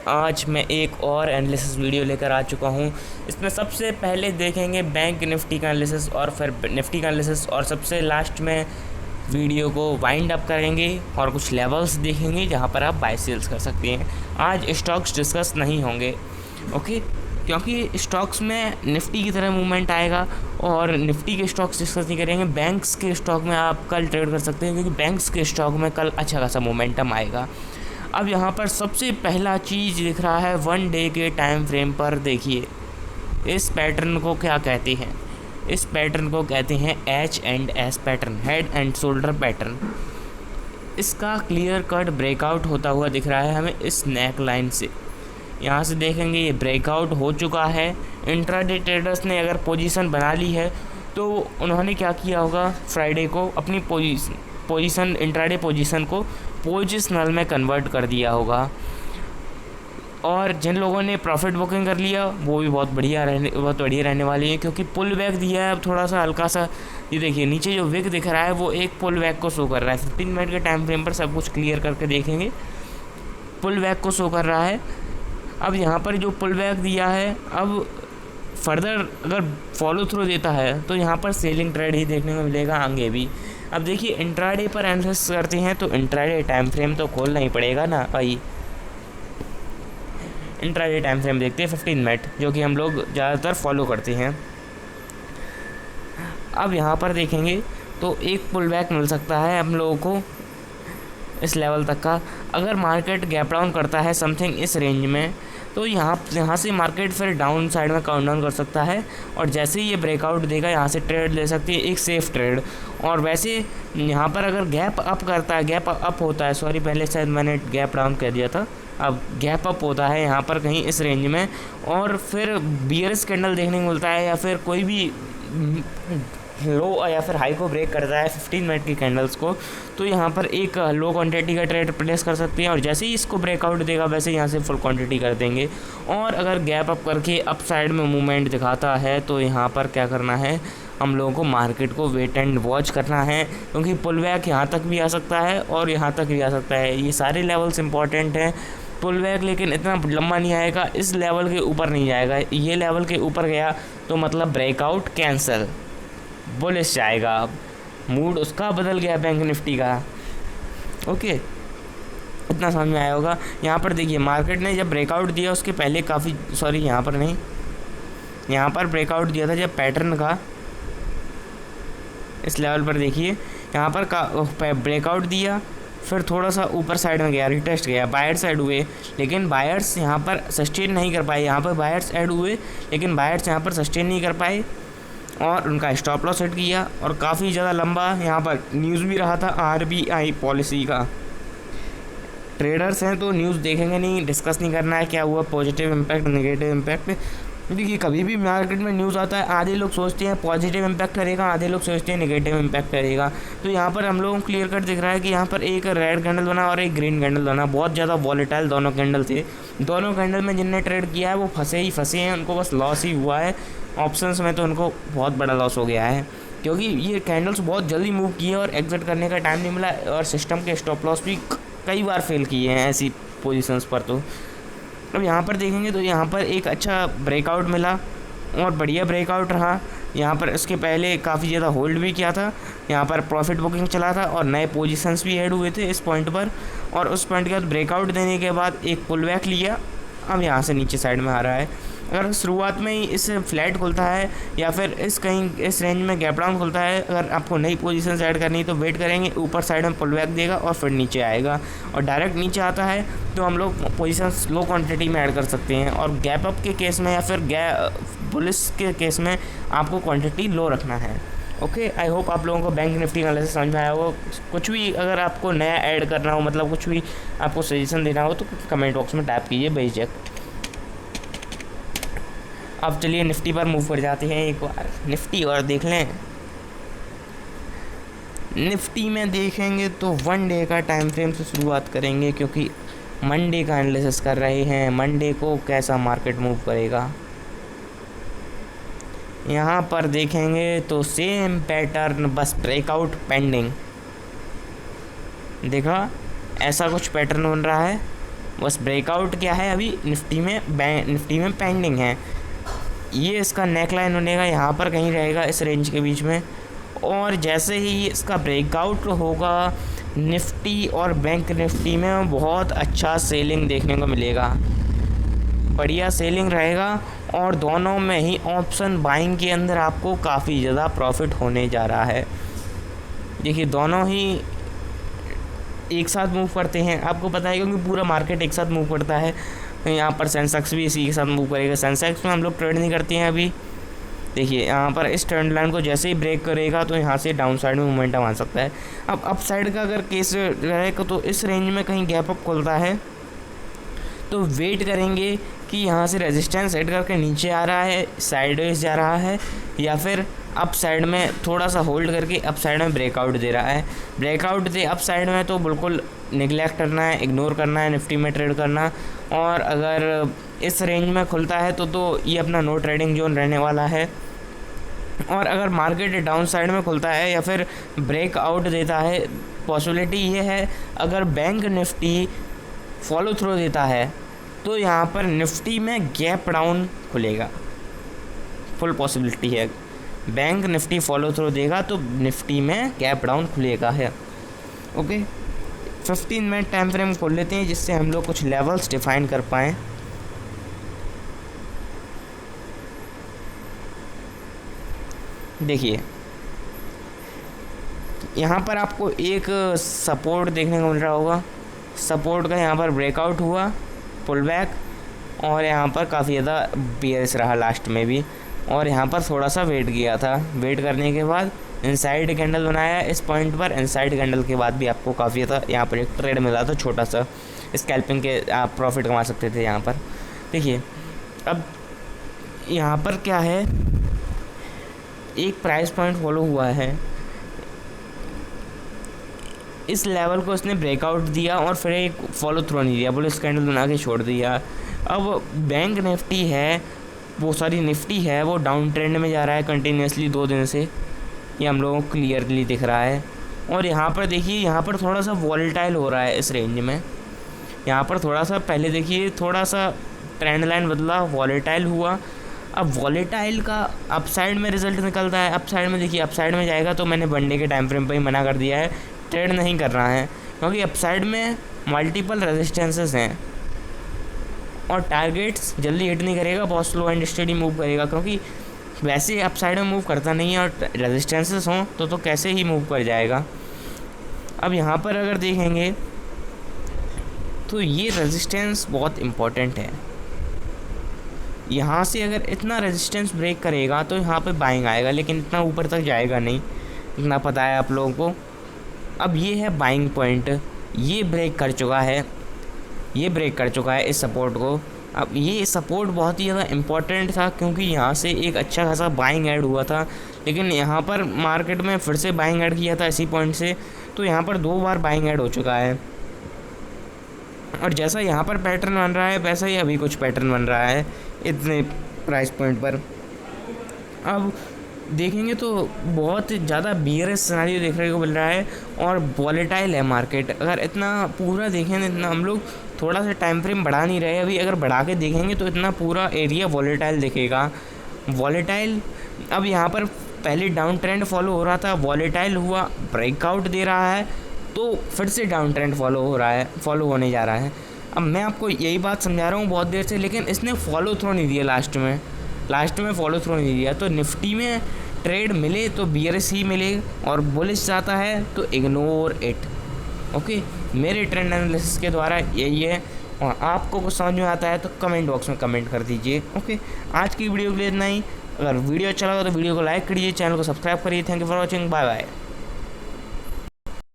आज मैं एक और एनालिसिस वीडियो लेकर आ चुका हूँ। इसमें सबसे पहले देखेंगे बैंक निफ्टी का एनालिसिस और फिर निफ्टी का एनालिसिस, और सबसे लास्ट में वीडियो को वाइंड अप करेंगे और कुछ लेवल्स देखेंगे जहाँ पर आप बाय सेल्स कर सकते हैं। आज स्टॉक्स डिस्कस नहीं होंगे, ओके, क्योंकि स्टॉक्स में निफ्टी की तरह मूवमेंट आएगा और निफ्टी के स्टॉक्स डिस्कस नहीं करेंगे। बैंक्स के स्टॉक में आप कल ट्रेड कर सकते हैं क्योंकि बैंक्स के स्टॉक में कल अच्छा खासा मोमेंटम आएगा। अब यहाँ पर सबसे पहला चीज़ दिख रहा है 1 डे के टाइम फ्रेम पर। देखिए इस पैटर्न को क्या कहते हैं, इस पैटर्न को कहते हैं H&S pattern, head and shoulder pattern. इसका क्लियर कट ब्रेकआउट होता हुआ दिख रहा है हमें इस नेक लाइन से। यहाँ से देखेंगे ये ब्रेकआउट हो चुका है। इंट्राडे ट्रेडर्स ने अगर पोजीशन बना ली है तो उन्होंने क्या किया होगा, फ्राइडे को अपनी पोजीशन इंट्राडे पोजीशन को पोजिशनल में कन्वर्ट कर दिया होगा। और जिन लोगों ने प्रॉफिट बुकिंग कर लिया वो भी बहुत बढ़िया रहने वाली है, क्योंकि पुल बैक दिया है अब थोड़ा सा हल्का सा। ये देखिए नीचे जो विक दिख रहा है वो एक पुल बैक को शो कर रहा है। 15 मिनट के टाइम फ्रेम पर सब कुछ क्लियर करके देखेंगे, पुल बैक को शो कर रहा है। अब यहाँ पर जो पुल बैक दिया है, अब फर्दर अगर फॉलो थ्रू देता है तो यहाँ पर सेलिंग ट्रेड ही देखने को मिलेगा आगे भी। अब देखिए इंट्राडे पर एनालिसिस करते हैं तो इंट्राडे टाइम फ्रेम तो खोलना ही पड़ेगा ना भाई। इंट्राडे टाइम फ्रेम देखते हैं 15 मिनट, जो कि हम लोग ज़्यादातर फॉलो करते हैं। अब यहाँ पर देखेंगे तो एक पुल बैक मिल सकता है हम लोगों को इस लेवल तक का। अगर मार्केट गैप डाउन करता है समथिंग इस रेंज में तो यहाँ से मार्केट फिर डाउन साइड में काउंट डाउन कर सकता है, और जैसे ही ये ब्रेकआउट देगा यहाँ से ट्रेड ले सकती है, एक सेफ ट्रेड। और वैसे यहाँ पर अगर गैप अप करता है, गैप अप होता है, सॉरी पहले शायद मैंने गैप डाउन कह दिया था, अब गैप अप होता है यहाँ पर कहीं इस रेंज में, और फिर बियरिश कैंडल देखने को मिलता है या फिर कोई भी लो या फिर हाई को ब्रेक करता है 15 मिनट की कैंडल्स को, तो यहाँ पर एक लो क्वांटिटी का ट्रेड प्लेस कर सकते हैं। और जैसे ही इसको ब्रेकआउट देगा वैसे यहाँ से फुल क्वांटिटी कर देंगे। और अगर गैप अप करके अप साइड में मूवमेंट दिखाता है तो यहाँ पर क्या करना है, हम लोगों को मार्केट को वेट एंड वॉच करना है, क्योंकि पुल बैक यहाँ तक भी आ सकता है और यहाँ तक भी आ सकता है। ये सारे लेवल्स इंपॉर्टेंट हैं। पुल बैक लेकिन इतना लंबा नहीं आएगा, इस लेवल के ऊपर नहीं जाएगा। ये लेवल के ऊपर गया तो मतलब ब्रेकआउट कैंसिल, बुलिश जाएगा। अब मूड उसका बदल गया बैंक निफ्टी का, ओके, इतना समझ में आया होगा। यहाँ पर देखिए मार्केट ने जब ब्रेकआउट दिया उसके पहले काफ़ी, सॉरी यहाँ पर नहीं, यहाँ पर ब्रेकआउट दिया था जब पैटर्न का इस लेवल पर। देखिए यहाँ पर ब्रेकआउट दिया, फिर थोड़ा सा ऊपर साइड में गया, रिटेस्ट गया, बायर साइड हुए, लेकिन बायर्स यहाँ पर सस्टेन नहीं कर पाए। यहाँ पर बायर्स ऐड हुए लेकिन बायर्स यहाँ पर सस्टेन नहीं कर पाए और उनका स्टॉप लॉस सेट किया। और काफ़ी ज़्यादा लंबा यहाँ पर न्यूज़ भी रहा था RBI पॉलिसी का। ट्रेडर्स हैं तो न्यूज़ देखेंगे नहीं, डिस्कस नहीं करना है क्या हुआ, पॉजिटिव इम्पैक्ट नेगेटिव इम्पैक्ट। देखिए कभी भी मार्केट में न्यूज़ आता है, आधे लोग सोचते हैं पॉजिटिव इम्पैक्ट करेगा, आधे लोग सोचते हैं नेगेटिव इम्पैक्ट करेगा। तो यहाँ पर हम लोगों को क्लियर कट दिख रहा है कि यहाँ पर एक रेड कैंडल बना और एक ग्रीन कैंडल बना। बहुत ज़्यादा वॉलेटाइल दोनों कैंडल थे। दोनों कैंडल में जिनने ट्रेड किया है वो फंसे हैं, उनको बस लॉस ही हुआ है। ऑप्शंस में तो उनको बहुत बड़ा लॉस हो गया है, क्योंकि ये कैंडल्स बहुत जल्दी मूव किए और एग्जिट करने का टाइम नहीं मिला, और सिस्टम के स्टॉप लॉस भी कई बार फेल किए हैं ऐसी पोजीशंस पर। तो अब यहाँ पर देखेंगे तो यहाँ पर एक अच्छा ब्रेकआउट मिला और बढ़िया ब्रेकआउट रहा। यहाँ पर इसके पहले काफ़ी ज़्यादा होल्ड भी किया था, यहाँ पर प्रॉफिट बुकिंग चला था और नए पोजीशंस भी ऐड हुए थे इस पॉइंट पर। और उस पॉइंट के बाद ब्रेकआउट देने के बाद एक पुल बैक लिया, अब यहाँ से नीचे साइड में आ रहा है। अगर शुरुआत में ही इस फ्लैट खुलता है या फिर इस रेंज में गैप डाउन खुलता है, अगर आपको नई पोजीशन ऐड करनी है तो वेट करेंगे, ऊपर साइड में पुल बैक देगा और फिर नीचे आएगा। और डायरेक्ट नीचे आता है तो हम लोग पोजीशन लो क्वांटिटी में ऐड कर सकते हैं। और गैप अप के केस में या फिर बुलिश के केस में आपको क्वांटिटी लो रखना है। ओके, आई होप आप लोगों को बैंक निफ्टी का एनालिसिस समझ में आया हो। कुछ भी अगर आपको नया ऐड करना हो, मतलब कुछ भी आपको सजेशन देना हो तो कमेंट बॉक्स में टाइप कीजिए बेझिझक। अब चलिए निफ्टी पर मूव कर जाते हैं एक बार, निफ्टी और देख लें। निफ्टी में देखेंगे तो 1 डे का टाइम फ्रेम से शुरुआत करेंगे, क्योंकि मंडे का एनालिसिस कर रहे हैं। मंडे को कैसा मार्केट मूव करेगा यहाँ पर देखेंगे तो सेम पैटर्न, बस ब्रेकआउट पेंडिंग। देखा ऐसा कुछ पैटर्न बन रहा है, बस ब्रेकआउट क्या है अभी निफ्टी में पेंडिंग है। ये इसका नेक लाइन होने का यहाँ पर कहीं रहेगा इस रेंज के बीच में, और जैसे ही इसका ब्रेकआउट होगा निफ्टी और बैंक निफ्टी में बहुत अच्छा सेलिंग देखने को मिलेगा, बढ़िया सेलिंग रहेगा, और दोनों में ही ऑप्शन बाइंग के अंदर आपको काफ़ी ज़्यादा प्रॉफिट होने जा रहा है। देखिए दोनों ही एक साथ मूव करते हैं, आपको पता है क्योंकि पूरा मार्केट एक साथ मूव करता है। यहाँ पर सेंसेक्स भी इसी के साथ मूव करेगा। सेंसेक्स में हम लोग ट्रेड नहीं करते हैं अभी। देखिए यहाँ पर इस ट्रेंड लाइन को जैसे ही ब्रेक करेगा तो यहाँ से डाउन साइड में मोमेंटम आ सकता है। अब अप साइड का अगर केस रहेगा तो इस रेंज में कहीं गैप अप खुलता है तो वेट करेंगे कि यहाँ से रेजिस्टेंस हिट करके नीचे आ रहा है, साइडवेज जा रहा है, या फिर अप साइड में थोड़ा सा होल्ड करके अप साइड में ब्रेकआउट दे रहा है। ब्रेकआउट दे अप साइड में तो बिल्कुल निगलेक्ट करना है, इग्नोर करना है निफ्टी में ट्रेड करना। और अगर इस रेंज में खुलता है तो ये अपना नो ट्रेडिंग जोन रहने वाला है। और अगर मार्केट डाउन साइड में खुलता है या फिर ब्रेकआउट देता है, पॉसिबिलिटी ये है अगर बैंक निफ्टी फॉलो थ्रो देता है तो यहाँ पर निफ्टी में गैप डाउन खुलेगा, फुल पॉसिबिलिटी है। बैंक निफ्टी फॉलो थ्रो देगा तो निफ्टी में गैप डाउन खुलेगा है। ओके, 15 मिनट टाइम फ्रेम खोल लेते हैं जिससे हम लोग कुछ लेवल्स डिफाइन कर पाएँ। देखिए यहाँ पर आपको एक सपोर्ट देखने को मिल रहा होगा, सपोर्ट का यहाँ पर ब्रेकआउट हुआ, पुल बैक, और यहाँ पर काफ़ी ज़्यादा बेयरिश रहा लास्ट में भी, और यहाँ पर थोड़ा सा वेट किया था। वेट करने के बाद इनसाइड कैंडल बनाया इस पॉइंट पर। इनसाइड कैंडल के बाद भी आपको काफ़ी ज़्यादा यहाँ पर एक ट्रेड मिला था छोटा सा, स्कैल्पिंग के आप प्रॉफिट कमा सकते थे यहाँ पर। देखिए अब यहाँ पर क्या है, एक प्राइस पॉइंट फॉलो हुआ है, इस लेवल को इसने ब्रेकआउट दिया और फिर एक फॉलो थ्रू नहीं दिया, बुलिश कैंडल बना के छोड़ दिया। अब बैंक निफ्टी है निफ्टी है वो डाउन ट्रेंड में जा रहा है कंटिन्यूसली 2 दिन से, ये हम लोगों को क्लियरली दिख रहा है। और यहाँ पर देखिए यहाँ पर थोड़ा सा वॉलेटाइल हो रहा है इस रेंज में। यहाँ पर थोड़ा सा पहले देखिए थोड़ा सा ट्रेंड लाइन बदला, वॉलेटाइल हुआ। अब वॉलेटाइल का अपसाइड में रिजल्ट निकलता है। अपसाइड में देखिए अपसाइड में जाएगा तो मैंने वनडे के टाइम फ्रेम पर ही मना कर दिया है, ट्रेड नहीं कर रहा है, क्योंकि अपसाइड में मल्टीपल रेजिस्टेंसेस हैं और टारगेट्स जल्दी हिट नहीं करेगा, बहुत स्लो एंड स्टेडी मूव करेगा, क्योंकि वैसे अपसाइड में मूव करता नहीं है और रेजिस्टेंसेस हों तो कैसे ही मूव कर जाएगा। अब यहाँ पर अगर देखेंगे तो ये रेजिस्टेंस बहुत इम्पोर्टेंट है। यहाँ से अगर इतना रेजिस्टेंस ब्रेक करेगा तो यहाँ पे बाइंग आएगा, लेकिन इतना ऊपर तक जाएगा नहीं, इतना पता है आप लोगों को। अब ये है बाइंग पॉइंट, ये ब्रेक कर चुका है, ये ब्रेक कर चुका है इस सपोर्ट को। अब ये सपोर्ट बहुत ही ज़्यादा इम्पोर्टेंट था क्योंकि यहाँ से एक अच्छा खासा बाइंग ऐड हुआ था, लेकिन यहाँ पर मार्केट में फिर से बाइंग ऐड किया था इसी पॉइंट से, तो यहाँ पर 2 बार बाइंग ऐड हो चुका है। और जैसा यहाँ पर पैटर्न बन रहा है वैसा ही अभी कुछ पैटर्न बन रहा है इतने प्राइस पॉइंट पर। अब देखेंगे तो बहुत ज़्यादा बियरिश सिनेरियो देखने को मिल रहा है और वॉलेटाइल है मार्केट। अगर इतना पूरा देखें, इतना हम लोग थोड़ा सा टाइम फ्रेम बढ़ा नहीं रहे अभी, अगर बढ़ा के देखेंगे तो इतना पूरा एरिया वॉलेटाइल दिखेगा। वॉलेटाइल अब यहाँ पर पहले डाउन ट्रेंड फॉलो हो रहा था, वॉलेटाइल हुआ, ब्रेकआउट दे रहा है, तो फिर से डाउन ट्रेंड फॉलो होने जा रहा है। अब मैं आपको यही बात समझा रहा हूँ बहुत देर से, लेकिन इसने फॉलो थ्रू नहीं दिया, लास्ट में फॉलो थ्रू नहीं दिया। तो निफ्टी में ट्रेड मिले तो बियरिश ही मिले और बुलिश जाता है तो इग्नोर इट। ओके, मेरे ट्रेंड एनालिसिस के द्वारा यही है, और आपको कुछ समझ में आता है तो कमेंट बॉक्स में कमेंट कर दीजिए। ओके, आज की वीडियो के लिए इतना ही। अगर वीडियो अच्छा लगा तो वीडियो को लाइक करिए, चैनल को सब्सक्राइब करिए। Thank you for watching, bye bye.